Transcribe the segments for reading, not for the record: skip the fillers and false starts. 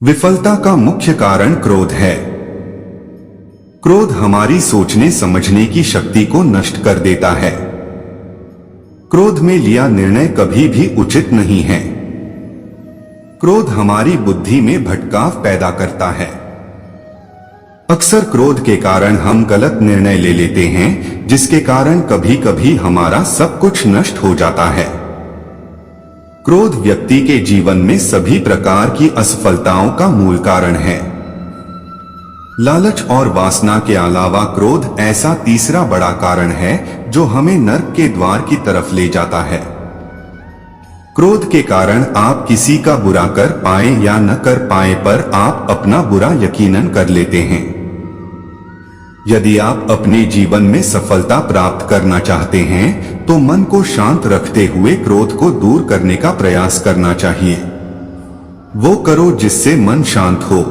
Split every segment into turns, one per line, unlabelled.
विफलता का मुख्य कारण क्रोध है। क्रोध हमारी सोचने समझने की शक्ति को नष्ट कर देता है। क्रोध में लिया निर्णय कभी भी उचित नहीं है। क्रोध हमारी बुद्धि में भटकाव पैदा करता है। अक्सर क्रोध के कारण हम गलत निर्णय ले लेते हैं, जिसके कारण कभी कभी हमारा सब कुछ नष्ट हो जाता है। क्रोध व्यक्ति के जीवन में सभी प्रकार की असफलताओं का मूल कारण है। लालच और वासना के अलावा क्रोध ऐसा तीसरा बड़ा कारण है जो हमें नर्क के द्वार की तरफ ले जाता है। क्रोध के कारण आप किसी का बुरा कर पाए या न कर पाए पर आप अपना बुरा यकीनन कर लेते हैं। यदि आप अपने जीवन में सफलता प्राप्त करना चाहते हैं तो मन को शांत रखते हुए क्रोध को दूर करने का प्रयास करना चाहिए। वो करो जिससे मन शांत हो।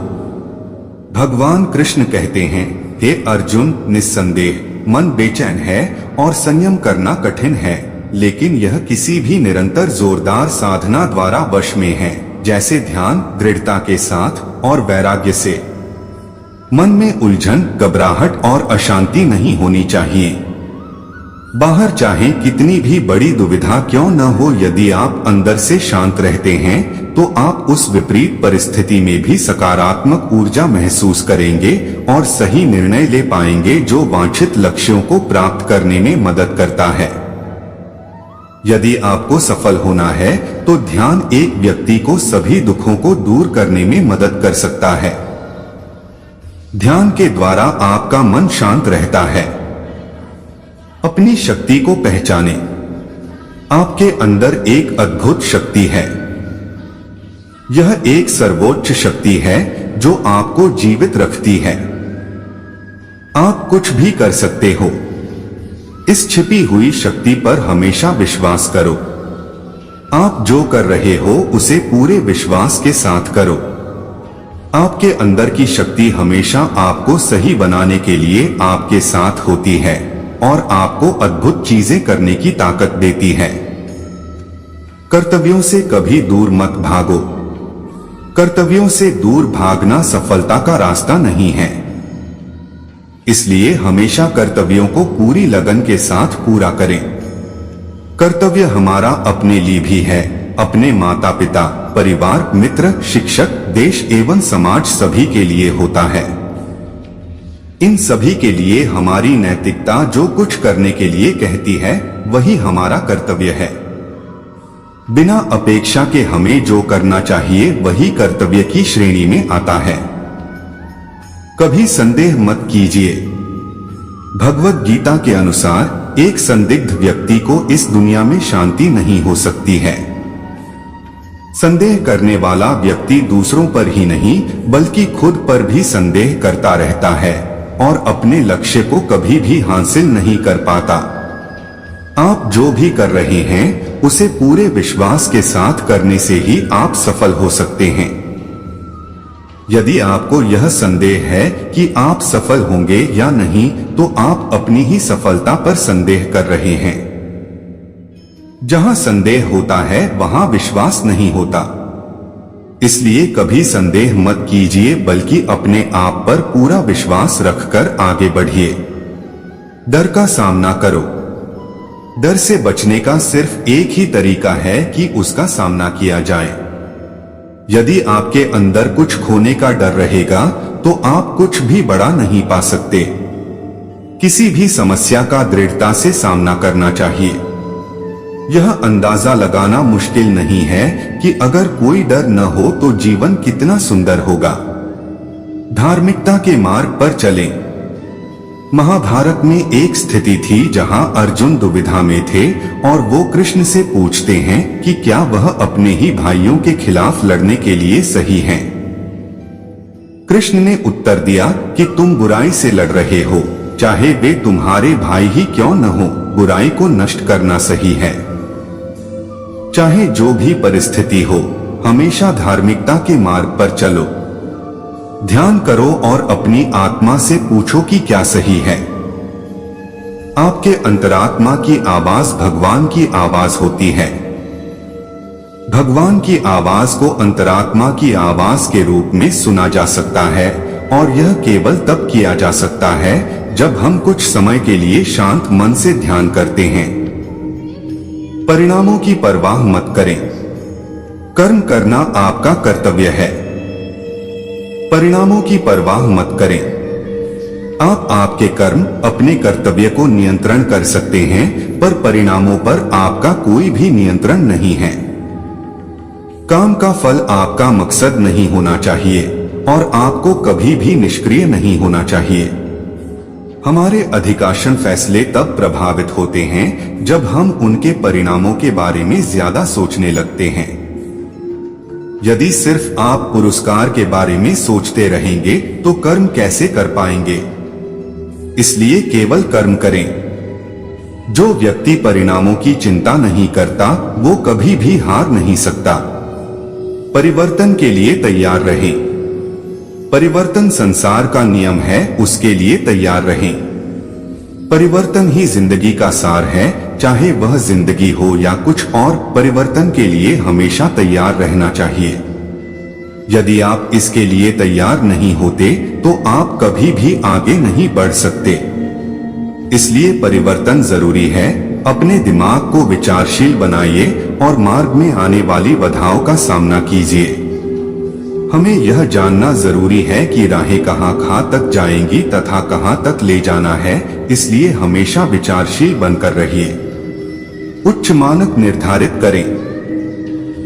भगवान कृष्ण कहते हैं, हे अर्जुन, निस्संदेह मन बेचैन है और संयम करना कठिन है, लेकिन यह किसी भी निरंतर जोरदार साधना द्वारा वश में है, जैसे ध्यान, दृढ़ता के साथ और वैराग्य से। मन में उलझन, घबराहट और अशांति नहीं होनी चाहिए। बाहर चाहे कितनी भी बड़ी दुविधा क्यों न हो, यदि आप अंदर से शांत रहते हैं तो आप उस विपरीत परिस्थिति में भी सकारात्मक ऊर्जा महसूस करेंगे और सही निर्णय ले पाएंगे जो वांछित लक्ष्यों को प्राप्त करने में मदद करता है। यदि आपको सफल होना है तो ध्यान एक व्यक्ति को सभी दुखों को दूर करने में मदद कर सकता है। ध्यान के द्वारा आपका मन शांत रहता है। अपनी शक्ति को पहचाने। आपके अंदर एक अद्भुत शक्ति है। यह एक सर्वोच्च शक्ति है जो आपको जीवित रखती है। आप कुछ भी कर सकते हो। इस छिपी हुई शक्ति पर हमेशा विश्वास करो। आप जो कर रहे हो उसे पूरे विश्वास के साथ करो। आपके अंदर की शक्ति हमेशा आपको सही बनाने के लिए आपके साथ होती है और आपको अद्भुत चीजें करने की ताकत देती है। कर्तव्यों से कभी दूर मत भागो। कर्तव्यों से दूर भागना सफलता का रास्ता नहीं है। इसलिए हमेशा कर्तव्यों को पूरी लगन के साथ पूरा करें। कर्तव्य हमारा अपने लिए भी है, अपने माता पिता, परिवार, मित्र, शिक्षक, देश एवं समाज सभी के लिए होता है। इन सभी के लिए हमारी नैतिकता जो कुछ करने के लिए कहती है वही हमारा कर्तव्य है। बिना अपेक्षा के हमें जो करना चाहिए वही कर्तव्य की श्रेणी में आता है। कभी संदेह मत कीजिए। भगवद गीता के अनुसार एक संदिग्ध व्यक्ति को इस दुनिया में शांति नहीं हो सकती है। संदेह करने वाला व्यक्ति दूसरों पर ही नहीं बल्कि खुद पर भी संदेह करता रहता है और अपने लक्ष्य को कभी भी हासिल नहीं कर पाता। आप जो भी कर रहे हैं उसे पूरे विश्वास के साथ करने से ही आप सफल हो सकते हैं। यदि आपको यह संदेह है कि आप सफल होंगे या नहीं तो आप अपनी ही सफलता पर संदेह कर रहे हैं। जहां संदेह होता है वहां विश्वास नहीं होता। इसलिए कभी संदेह मत कीजिए बल्कि अपने आप पर पूरा विश्वास रखकर आगे बढ़िए। डर का सामना करो। डर से बचने का सिर्फ एक ही तरीका है कि उसका सामना किया जाए। यदि आपके अंदर कुछ खोने का डर रहेगा तो आप कुछ भी बड़ा नहीं पा सकते। किसी भी समस्या का दृढ़ता से सामना करना चाहिए। यह अंदाजा लगाना मुश्किल नहीं है कि अगर कोई डर न हो तो जीवन कितना सुंदर होगा। धार्मिकता के मार्ग पर चलें। महाभारत में एक स्थिति थी जहां अर्जुन दुविधा में थे और वो कृष्ण से पूछते हैं कि क्या वह अपने ही भाइयों के खिलाफ लड़ने के लिए सही हैं। कृष्ण ने उत्तर दिया कि तुम बुराई से लड़ रहे हो, चाहे वे तुम्हारे भाई ही क्यों न हो, बुराई को नष्ट करना सही है। चाहे जो भी परिस्थिति हो, हमेशा धार्मिकता के मार्ग पर चलो। ध्यान करो और अपनी आत्मा से पूछो कि क्या सही है। आपके अंतरात्मा की आवाज भगवान की आवाज होती है। भगवान की आवाज को अंतरात्मा की आवाज के रूप में सुना जा सकता है और यह केवल तब किया जा सकता है जब हम कुछ समय के लिए शांत मन से ध्यान करते हैं। परिणामों की परवाह मत करें। कर्म करना आपका कर्तव्य है। परिणामों की परवाह मत करें। आप आपके कर्म अपने कर्तव्य को नियंत्रण कर सकते हैं, पर परिणामों पर आपका कोई भी नियंत्रण नहीं है। काम का फल आपका मकसद नहीं होना चाहिए और आपको कभी भी निष्क्रिय नहीं होना चाहिए। हमारे अधिकांश फैसले तब प्रभावित होते हैं जब हम उनके परिणामों के बारे में ज्यादा सोचने लगते हैं। यदि सिर्फ आप पुरस्कार के बारे में सोचते रहेंगे तो कर्म कैसे कर पाएंगे? इसलिए केवल कर्म करें। जो व्यक्ति परिणामों की चिंता नहीं करता वो कभी भी हार नहीं सकता। परिवर्तन के लिए तैयार रहें। परिवर्तन संसार का नियम है, उसके लिए तैयार रहें। परिवर्तन ही जिंदगी का सार है, चाहे वह जिंदगी हो या कुछ और। परिवर्तन के लिए हमेशा तैयार रहना चाहिए। यदि आप इसके लिए तैयार नहीं होते तो आप कभी भी आगे नहीं बढ़ सकते। इसलिए परिवर्तन जरूरी है। अपने दिमाग को विचारशील बनाइए और मार्ग में आने वाली बाधाओं का सामना कीजिए। हमें यह जानना जरूरी है कि राहें कहाँ तक जाएंगी तथा कहाँ तक ले जाना है, इसलिए हमेशा विचारशील बनकर रहिए। उच्च मानक निर्धारित करें।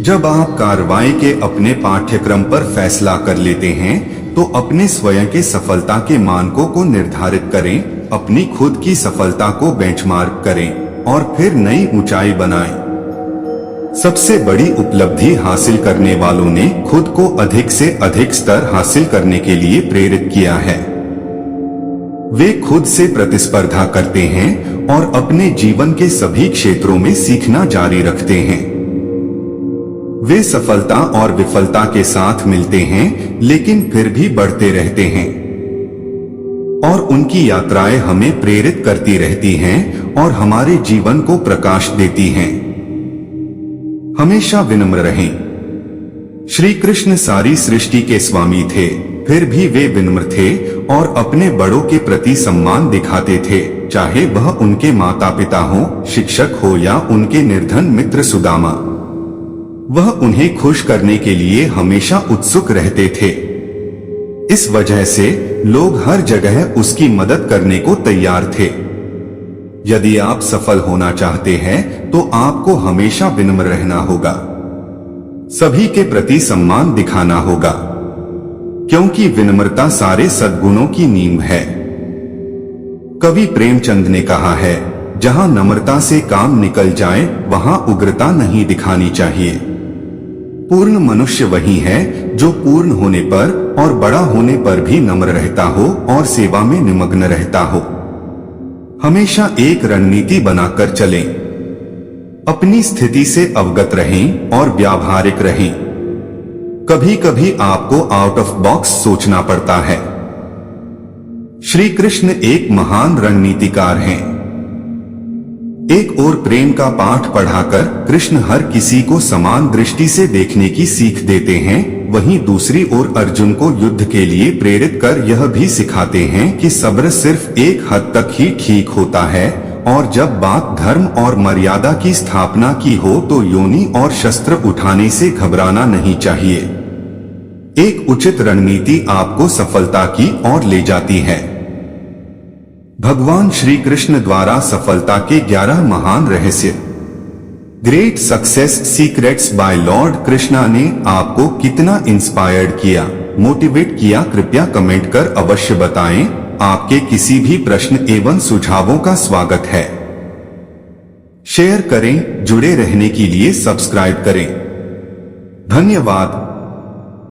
जब आप कार्रवाई के अपने पाठ्यक्रम पर फैसला कर लेते हैं तो अपने स्वयं के सफलता के मानकों को निर्धारित करें, अपनी खुद की सफलता को बेंचमार्क करें और फिर नई ऊंचाई बनाएं। सबसे बड़ी उपलब्धि हासिल करने वालों ने खुद को अधिक से अधिक स्तर हासिल करने के लिए प्रेरित किया है। वे खुद से प्रतिस्पर्धा करते हैं और अपने जीवन के सभी क्षेत्रों में सीखना जारी रखते हैं। वे सफलता और विफलता के साथ मिलते हैं लेकिन फिर भी बढ़ते रहते हैं और उनकी यात्राएं हमें प्रेरित करती रहती हैं और हमारे जीवन को प्रकाश देती हैं। हमेशा विनम्र रहें। श्री कृष्ण सारी सृष्टि के स्वामी थे, फिर भी वे विनम्र थे और अपने बड़ों के प्रति सम्मान दिखाते थे, चाहे वह उनके माता पिता हो, शिक्षक हो या उनके निर्धन मित्र सुदामा। वह उन्हें खुश करने के लिए हमेशा उत्सुक रहते थे। इस वजह से लोग हर जगह उसकी मदद करने को तैयार थे। यदि आप सफल होना चाहते हैं तो आपको हमेशा विनम्र रहना होगा। सभी के प्रति सम्मान दिखाना होगा, क्योंकि विनम्रता सारे सद्गुणों की नींव है। कवि प्रेमचंद ने कहा है, जहां नम्रता से काम निकल जाए वहां उग्रता नहीं दिखानी चाहिए। पूर्ण मनुष्य वही है जो पूर्ण होने पर और बड़ा होने पर भी नम्र रहता हो और सेवा में निमग्न रहता हो। हमेशा एक रणनीति बनाकर चलें। अपनी स्थिति से अवगत रहें और व्यावहारिक रहें। कभी कभी आपको आउट ऑफ बॉक्स सोचना पड़ता है। श्री कृष्ण एक महान रणनीतिकार हैं। एक ओर प्रेम का पाठ पढ़ाकर कृष्ण हर किसी को समान दृष्टि से देखने की सीख देते हैं, वहीं दूसरी ओर अर्जुन को युद्ध के लिए प्रेरित कर यह भी सिखाते हैं कि सब्र सिर्फ एक हद तक ही ठीक होता है और जब बात धर्म और मर्यादा की स्थापना की हो तो योनि और शस्त्र उठाने से घबराना नहीं चाहिए। एक उचित रणनीति आपको सफलता की ओर ले जाती है। भगवान श्री कृष्ण द्वारा सफलता के 11 महान रहस्य, great success secrets by lord Krishna ने आपको कितना इंस्पायर्ड किया, मोटिवेट किया? कृपया कमेंट कर अवश्य बताएं। आपके किसी भी प्रश्न एवं सुझावों का स्वागत है। शेयर करें, जुड़े रहने के लिए सब्सक्राइब करें। धन्यवाद।